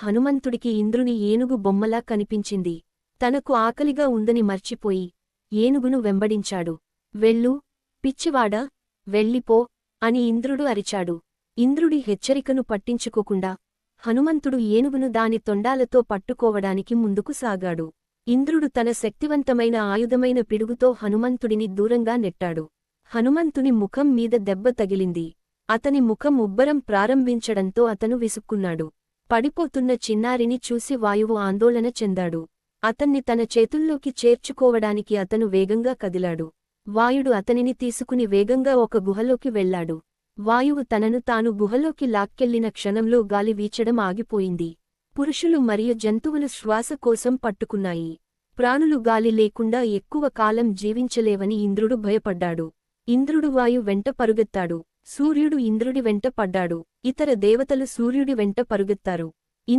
హనుమంతుడికి ఇంద్రుని ఏనుగు బొమ్మలా కనిపించింది. తనకు ఆకలిగా ఉందని మర్చిపోయి ఏనుగును వెంబడించాడు. వెళ్ళు, పిచ్చివాడా, వెళ్ళిపో అని ఇంద్రుడు అరిచాడు. ఇంద్రుడి హెచ్చరికను పట్టించుకోకుండా హనుమంతుడు ఏనుగును దాని తొండాలతో పట్టుకోవడానికి ముందుకు సాగాడు. ఇంద్రుడు తన శక్తివంతమైన ఆయుధమైన పిడుగుతో హనుమంతుడిని దూరంగా నెట్టాడు. హనుమంతుని ముఖం మీద దెబ్బ తగిలింది. అతని ముఖం ఉబ్బరం ప్రారంభించడంతో అతను విసుక్కున్నాడు. పడిపోతున్న చిన్నారిని చూసి వాయువు ఆందోళన చెందాడు. అతన్ని తన చేతుల్లోకి చేర్చుకోవడానికి అతను వేగంగా కదిలాడు. వాయుడు అతనిని తీసుకుని వేగంగా ఒక గుహలోకి వెళ్లాడు. వాయువు తనను తాను గుహలోకి లాక్కెళ్లిన క్షణంలో గాలి వీచడం ఆగిపోయింది. పురుషులు మరియు జంతువులు శ్వాస కోసం పట్టుకున్నాయి. ప్రాణులు గాలి లేకుండా ఎక్కువ కాలం జీవించలేవని ఇంద్రుడు భయపడ్డాడు. ఇంద్రుడు వాయు వెంట పరుగెత్తాడు. సూర్యుడు ఇంద్రుడి వెంట పడ్డాడు. ఇతర దేవతలు సూర్యుడి వెంట పరుగెత్తారు.